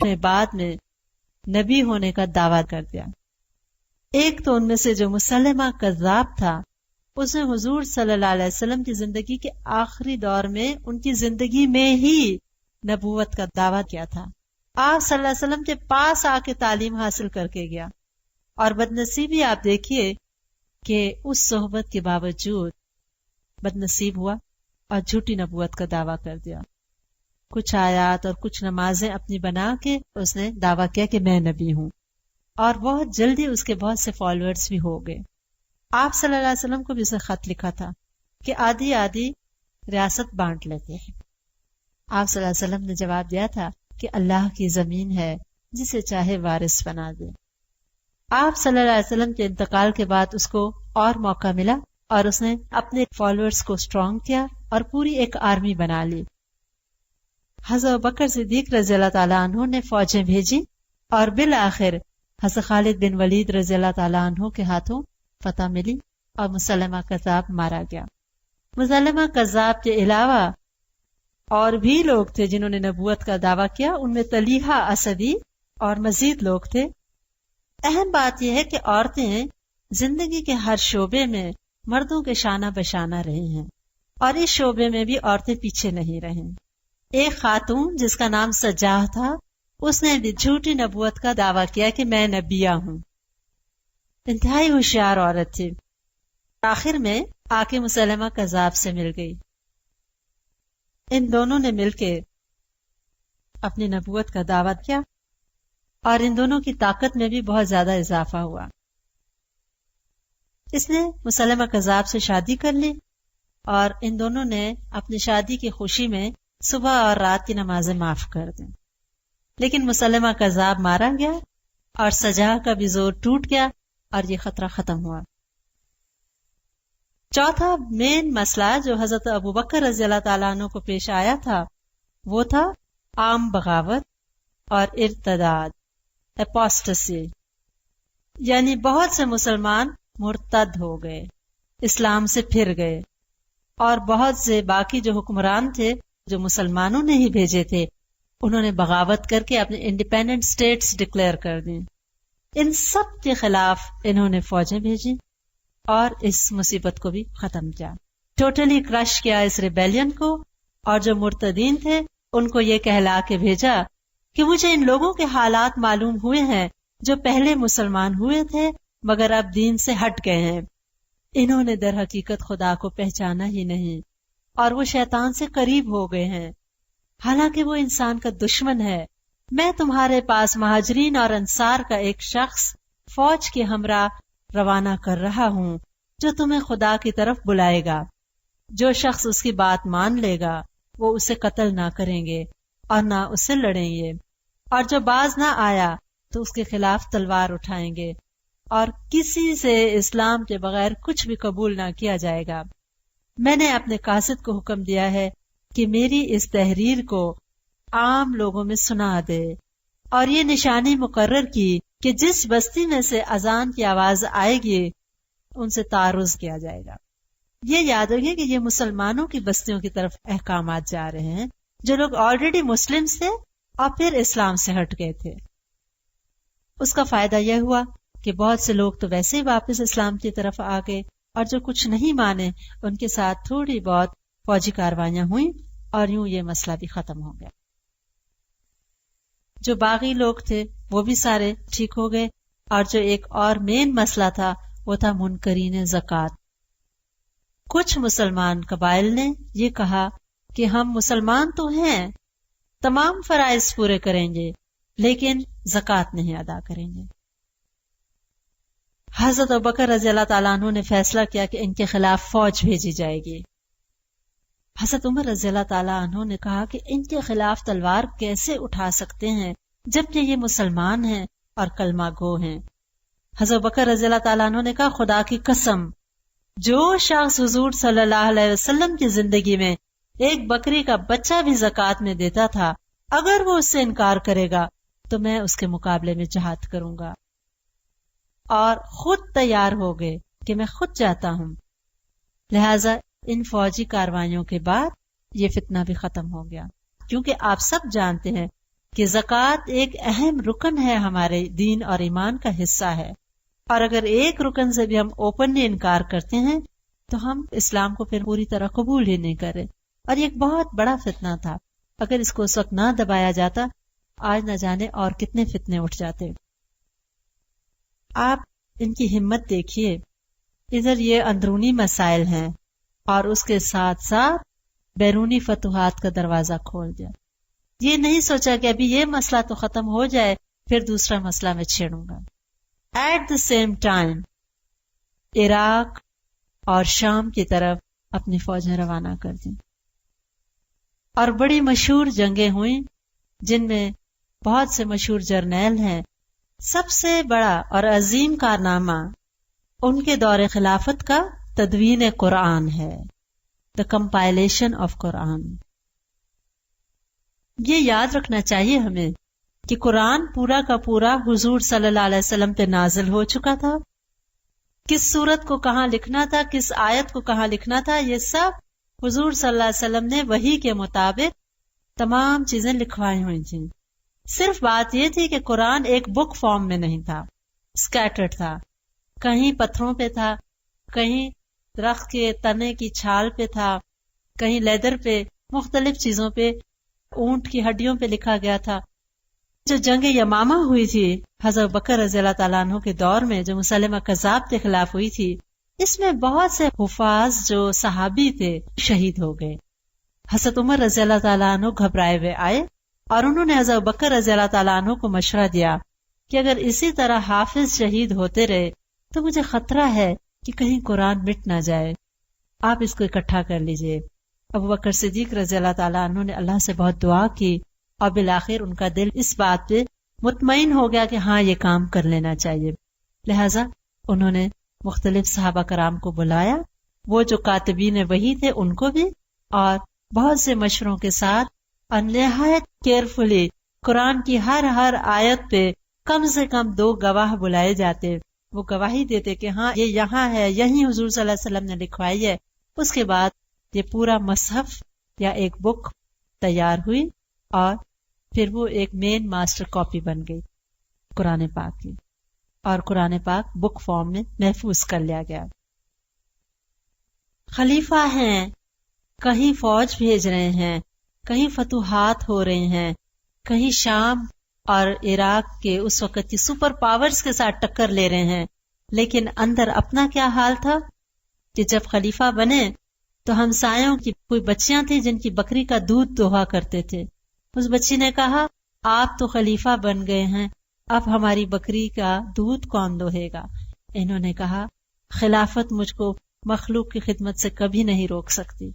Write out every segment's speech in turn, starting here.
نے بعد میں نبی ہونے کا دعویٰ کر دیا۔ ایک تو ان میں سے جو مسلمہ کذاب تھا، اس نے حضور صلی اللہ علیہ وسلم کی زندگی کے آخری دور میں ان کی زندگی میں ہی نبوت کا دعویٰ کیا تھا۔ آپ صلی اللہ علیہ وسلم کے پاس آ کے تعلیم حاصل کر کے گیا، اور بدنصیبی آپ دیکھیے کہ اس صحبت کے باوجود بدنصیب ہوا اور جھوٹی نبوت کا دعویٰ کر دیا۔ کچھ آیات اور کچھ نمازیں اپنی بنا کے اس نے دعویٰ کیا کہ میں نبی ہوں، اور بہت جلدی اس کے بہت سے فالوورز بھی ہو گئے۔ آپ صلی اللہ علیہ وسلم کو بھی اسے خط لکھا تھا کہ آدھی آدھی ریاست بانٹ لیتے ہیں۔ آپ صلی اللہ علیہ وسلم نے جواب دیا تھا کہ اللہ کی زمین ہے، جسے چاہے وارث بنا دے۔ آپ صلی اللہ علیہ وسلم کے انتقال کے بعد اس کو اور موقع ملا، اور اس نے اپنے فالوورز کو اسٹرانگ کیا اور پوری ایک آرمی بنا لی۔ حضرت بکر صدیق رضی اللہ تعالیٰ عنہ نے فوجیں بھیجی، اور بالآخر حضرت خالد بن ولید رضی اللہ تعالیٰ عنہ کے ہاتھوں فتح ملی اور مسلمہ کذاب مارا گیا۔ مسلمہ کذاب کے علاوہ اور بھی لوگ تھے جنہوں نے نبوت کا دعویٰ کیا، ان میں طلیحہ اسدی اور مزید لوگ تھے۔ اہم بات یہ ہے کہ عورتیں زندگی کے ہر شعبے میں مردوں کے شانہ بشانہ رہی ہیں، اور اس شعبے میں بھی عورتیں پیچھے نہیں رہیں۔ ایک خاتون جس کا نام سجاہ تھا، اس نے بھی جھوٹی نبوت کا دعویٰ کیا کہ میں نبیہ ہوں۔ انتہائی ہوشیار عورت تھی، آخر میں آ کے مسلمہ کذاب سے مل گئی۔ ان دونوں نے مل کے اپنی نبوت کا دعویٰ کیا، اور ان دونوں کی طاقت میں بھی بہت زیادہ اضافہ ہوا۔ اس نے مسلمہ کذاب سے شادی کر لی، اور ان دونوں نے اپنی شادی کی خوشی میں صبح اور رات کی نمازیں معاف کر دیں۔ لیکن مسلمہ کذاب مارا گیا، اور سجاہ کا بھی زور ٹوٹ گیا، اور یہ خطرہ ختم ہوا۔ چوتھا مین مسئلہ جو حضرت ابوبکر رضی اللہ تعالیٰ عنہ کو پیش آیا تھا، وہ تھا عام بغاوت اور ارتداد، اپوسٹسی، یعنی بہت سے مسلمان مرتد ہو گئے، اسلام سے پھر گئے، اور بہت سے باقی جو حکمران تھے جو مسلمانوں نے ہی بھیجے تھے، انہوں نے بغاوت کر کے اپنے انڈیپینڈنٹ اسٹیٹس ڈکلیئر کر دیں۔ ان سب کے خلاف انہوں نے فوجیں بھیجی اور اس مصیبت کو بھی ختم کیا، ٹوٹلی کرش کیا اس ریبیلین کو، اور جو مرتدین تھے ان کو یہ کہلا کے بھیجا کہ مجھے ان لوگوں کے حالات معلوم ہوئے ہیں جو پہلے مسلمان ہوئے تھے مگر اب دین سے ہٹ گئے ہیں۔ انہوں نے در حقیقت خدا کو پہچانا ہی نہیں، اور وہ شیطان سے قریب ہو گئے ہیں، حالانکہ وہ انسان کا دشمن ہے۔ میں تمہارے پاس مہاجرین اور انصار کا ایک شخص فوج کے ہمراہ روانہ کر رہا ہوں جو تمہیں خدا کی طرف بلائے گا۔ جو شخص اس کی بات مان لے گا وہ اسے قتل نہ کریں گے اور نہ اسے لڑیں گے، اور جو باز نہ آیا تو اس کے خلاف تلوار اٹھائیں گے، اور کسی سے اسلام کے بغیر کچھ بھی قبول نہ کیا جائے گا۔ میں نے اپنے قاصد کو حکم دیا ہے کہ میری اس تحریر کو عام لوگوں میں سنا دے، اور یہ نشانی مقرر کی کہ جس بستی میں سے اذان کی آواز آئے گی ان سے تعرض کیا جائے گا۔ یہ یاد رکھیے کہ یہ مسلمانوں کی بستیوں کی طرف احکامات جا رہے ہیں، جو لوگ آلریڈی مسلم تھے اور پھر اسلام سے ہٹ گئے تھے۔ اس کا فائدہ یہ ہوا کہ بہت سے لوگ تو ویسے ہی واپس اسلام کی طرف آ گئے، اور جو کچھ نہیں مانے ان کے ساتھ تھوڑی بہت فوجی کاروائیاں ہوئیں، اور یوں یہ مسئلہ بھی ختم ہو گیا۔ جو باغی لوگ تھے وہ بھی سارے ٹھیک ہو گئے، اور جو ایک اور مین مسئلہ تھا وہ تھا منکرین زکوٰۃ۔ کچھ مسلمان قبائل نے یہ کہا کہ ہم مسلمان تو ہیں، تمام فرائض پورے کریں گے، لیکن زکوٰۃ نہیں ادا کریں گے۔ حضرت ابوبکر رضی اللہ تعالیٰ عنہ نے فیصلہ کیا کہ ان کے خلاف فوج بھیجی جائے گی۔ حضرت عمر رضی اللہ تعالیٰ عنہ نے کہا کہ ان کے خلاف تلوار کیسے اٹھا سکتے ہیں جبکہ یہ مسلمان ہیں اور کلمہ گو ہیں۔ حضرت بکر رضی اللہ تعالیٰ عنہ نے کہا خدا کی قسم، جو شخص حضور صلی اللہ علیہ وسلم کی زندگی میں ایک بکری کا بچہ بھی زکوٰۃ میں دیتا تھا، اگر وہ اس سے انکار کرے گا تو میں اس کے مقابلے میں جہاد کروں گا، اور خود تیار ہو گئے کہ میں خود جاتا ہوں۔ لہٰذا ان فوجی کاروائیوں کے بعد یہ فتنہ بھی ختم ہو گیا، کیونکہ آپ سب جانتے ہیں کہ زکوٰۃ ایک اہم رکن ہے، ہمارے دین اور ایمان کا حصہ ہے، اور اگر ایک رکن سے بھی ہم اوپنلی انکار کرتے ہیں تو ہم اسلام کو پھر پوری طرح قبول ہی نہیں کرے. اور یہ ایک بہت بڑا فتنہ تھا، اگر اس کو اس وقت نہ دبایا جاتا آج نہ جانے اور کتنے فتنے اٹھ جاتے. آپ ان کی ہمت دیکھیے، ادھر یہ اندرونی مسائل ہیں اور اس کے ساتھ ساتھ بیرونی فتوحات کا دروازہ کھول دیا. یہ نہیں سوچا کہ ابھی یہ مسئلہ تو ختم ہو جائے پھر دوسرا مسئلہ میں چھیڑوں گا. At the same time Iraq اور شام کی طرف اپنی فوجیں روانہ کر دیں اور بڑی مشہور جنگیں ہوئیں جن میں بہت سے مشہور جرنیل ہیں. سب سے بڑا اور عظیم کارنامہ ان کے دور خلافت کا تدوین قرآن ہے، دا کمپائلیشن آف قرآن. یہ یاد رکھنا چاہیے ہمیں کہ قرآن پورا کا پورا حضور صلی اللہ علیہ وسلم پہ نازل ہو چکا تھا. کس سورت کو کہاں لکھنا تھا، کس آیت کو کہاں لکھنا تھا، یہ سب حضور صلی اللہ علیہ وسلم نے وحی کے مطابق تمام چیزیں لکھوائی ہوئی تھیں. صرف بات یہ تھی کہ قرآن ایک بک فارم میں نہیں تھا، اسکیٹرڈ تھا، کہیں پتھروں پہ تھا، کہیں درخت کے تنے کی چھال پہ تھا، کہیں لیدر پہ، مختلف چیزوں پہ، اونٹ کی ہڈیوں پہ لکھا گیا تھا. جو جنگ یمامہ ہوئی تھی حضرت بکر رضی اللہ تعالیٰ عنہ کے دور میں، جو مسلمہ کذاب کے خلاف ہوئی تھی، اس میں بہت سے حفاظ جو صحابی تھے شہید ہو گئے. حضرت عمر رضی اللہ تعالیٰ عنہ گھبرائے ہوئے آئے اور انہوں نے حضرت بکر رضی اللہ تعالیٰ عنہ کو مشورہ دیا کہ اگر اسی طرح حافظ شہید ہوتے رہے تو مجھے خطرہ ہے کہ کہیں قرآن مٹ نہ جائے، آپ اس کو اکٹھا کر لیجئے. ابو بکر صدیق رضی اللہ تعالیٰ عنہ نے اللہ سے بہت دعا کی اور بالآخر ان کا دل اس بات پہ مطمئن ہو گیا کہ ہاں یہ کام کر لینا چاہیے. لہٰذا انہوں نے مختلف صحابہ کرام کو بلایا، وہ جو کاتبین وحی تھے ان کو بھی، اور بہت سے مشوروں کے ساتھ اور نہایت کیئرفلی قرآن کی ہر آیت پہ کم سے کم 2 گواہ بلائے جاتے. وہ گواہی دیتے کہ ہاں یہ یہاں ہے، یہی حضور صلی اللہ علیہ وسلم نے لکھوائی ہے. اس کے بعد یہ پورا مصحف یا ایک بک تیار ہوئی اور پھر وہ ایک مین ماسٹر کاپی بن گئی قرآن پاک کی، اور قرآن پاک بک فارم میں محفوظ کر لیا گیا. خلیفہ ہیں، کہیں فوج بھیج رہے ہیں، کہیں فتوحات ہو رہے ہیں، کہیں شام اور عراق کے اس وقت کی سپر پاورز کے ساتھ ٹکر لے رہے ہیں، لیکن اندر اپنا کیا حال تھا کہ جب خلیفہ بنے تو ہمسایوں کی کوئی بچیاں تھیں جن کی بکری کا دودھ دوہا کرتے تھے. اس بچی نے کہا آپ تو خلیفہ بن گئے ہیں، اب ہماری بکری کا دودھ کون دوہے گا؟ انہوں نے کہا خلافت مجھ کو مخلوق کی خدمت سے کبھی نہیں روک سکتی.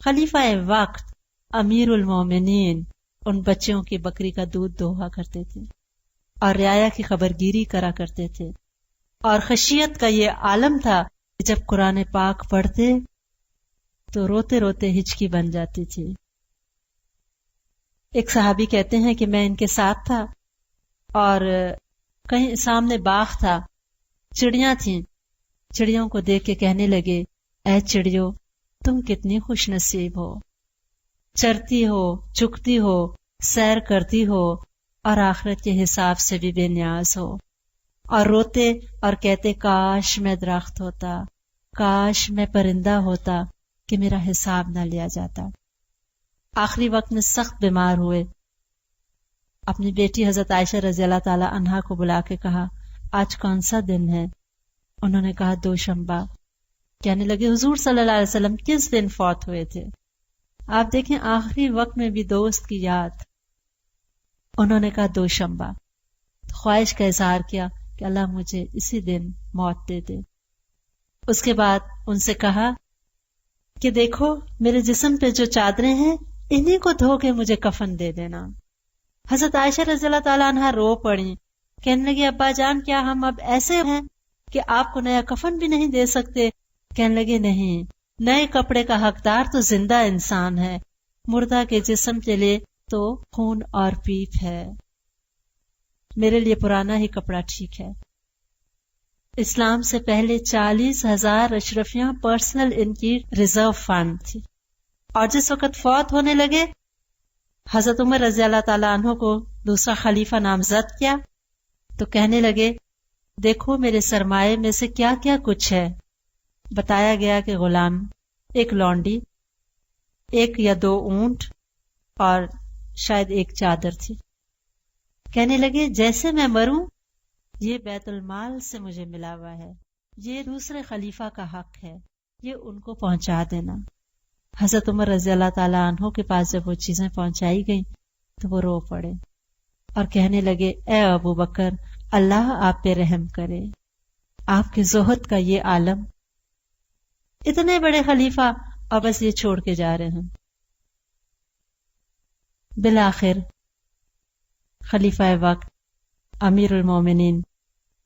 خلیفہ وقت امیر المومنین ان بچیوں کی بکری کا دودھ دوہا کرتے تھے اور رعایا کی خبرگیری کرا کرتے تھے، اور خشیت کا یہ عالم تھا کہ جب قرآن پاک پڑھتے تو روتے روتے ہچکی بن جاتی تھی. ایک صحابی کہتے ہیں کہ میں ان کے ساتھ تھا اور کہیں سامنے باغ تھا، چڑیاں تھیں، چڑیوں کو دیکھ کے کہنے لگے اے چڑیو تم کتنی خوش نصیب ہو، چرتی ہو، چگتی ہو، سیر کرتی ہو اور آخرت کے حساب سے بھی بے نیاز ہو. اور روتے اور کہتے کاش میں درخت ہوتا، کاش میں پرندہ ہوتا کہ میرا حساب نہ لیا جاتا. آخری وقت میں سخت بیمار ہوئے. اپنی بیٹی حضرت عائشہ رضی اللہ تعالی عنہا کو بلا کے کہا آج کون سا دن ہے؟ انہوں نے کہا دوشنبہ. کہنے لگے حضور صلی اللہ علیہ وسلم کس دن فوت ہوئے تھے؟ آپ دیکھیں آخری وقت میں بھی دوست کی یاد. انہوں نے کہا دوشنبہ. خواہش کا اظہار کیا کہ اللہ مجھے اسی دن موت دے دے. اس کے بعد ان سے کہا کہ دیکھو میرے جسم پہ جو چادریں ہیں انہی کو دھو کے مجھے کفن دے دینا. حضرت عائشہ رضی اللہ تعالیٰ عنہا رو پڑی، کہنے لگی ابا جان کیا ہم اب ایسے ہیں کہ آپ کو نیا کفن بھی نہیں دے سکتے؟ کہنے لگے نہیں، نئے کپڑے کا حقدار تو زندہ انسان ہے، مردہ کے جسم کے لیے تو خون اور پیپ ہے، میرے لیے پرانا ہی کپڑا ٹھیک ہے. اسلام سے پہلے 40,000 اشرفیاں پرسنل ان کی ریزرو فنڈ تھی، اور جس وقت فوت ہونے لگے حضرت عمر رضی اللہ تعالیٰ عنہ کو دوسرا خلیفہ نامزد کیا تو کہنے لگے دیکھو میرے سرمایے میں سے کیا کیا کچھ ہے. بتایا گیا کہ غلام، ایک لونڈی، ایک یا دو اونٹ اور شاید ایک چادر تھی. کہنے لگے جیسے میں مروں یہ بیت المال سے مجھے ملا ہوا ہے، یہ دوسرے خلیفہ کا حق ہے، یہ ان کو پہنچا دینا. حضرت عمر رضی اللہ تعالیٰ عنہ کے پاس جب وہ چیزیں پہنچائی گئیں تو وہ رو پڑے اور کہنے لگے اے ابو بکر، اللہ آپ پہ رحم کرے، آپ کے زہد کا یہ عالم، اتنے بڑے خلیفہ اور بس یہ چھوڑ کے جا رہے ہیں. بالآخر خلیفہ وقت امیر المومنین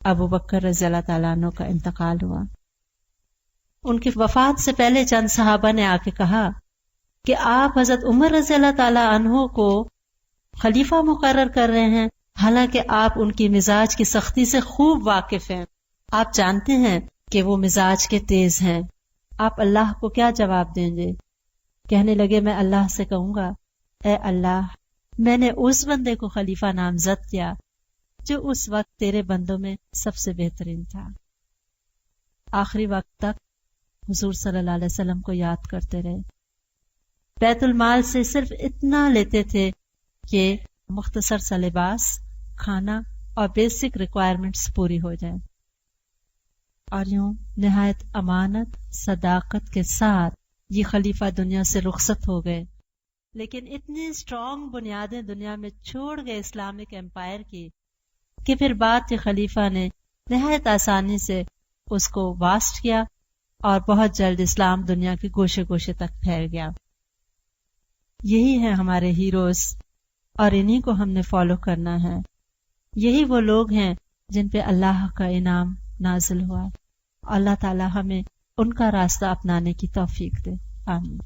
ابو بکر رضی اللہ تعالیٰ عنہ کا انتقال ہوا. ان کی وفات سے پہلے چند صحابہ نے آ کے کہا کہ آپ حضرت عمر رضی اللہ تعالیٰ عنہ کو خلیفہ مقرر کر رہے ہیں، حالانکہ آپ ان کی مزاج کی سختی سے خوب واقف ہیں، آپ جانتے ہیں کہ وہ مزاج کے تیز ہیں، آپ اللہ کو کیا جواب دیں گے؟ کہنے لگے میں اللہ سے کہوں گا اے اللہ، میں نے اس بندے کو خلیفہ نامزد کیا جو اس وقت تیرے بندوں میں سب سے بہترین تھا. آخری وقت تک حضور صلی اللہ علیہ وسلم کو یاد کرتے رہے. بیت المال سے صرف اتنا لیتے تھے کہ مختصر سا لباس، کھانا اور بیسک ریکوائرمنٹس پوری ہو جائیں. اور یوں نہایت امانت صداقت کے ساتھ یہ خلیفہ دنیا سے رخصت ہو گئے. لیکن اتنی اسٹرانگ بنیادیں دنیا میں چھوڑ گئے اسلامک امپائر کی کہ پھر بعد کے خلیفہ نے نہایت آسانی سے اس کو واسٹ کیا اور بہت جلد اسلام دنیا کے گوشے گوشے تک پھیل گیا. یہی ہے ہمارے ہیروز اور انہی کو ہم نے فالو کرنا ہے. یہی وہ لوگ ہیں جن پہ اللہ کا انعام نازل ہوا. اللہ تعالی ہمیں ان کا راستہ اپنانے کی توفیق دے. آمین.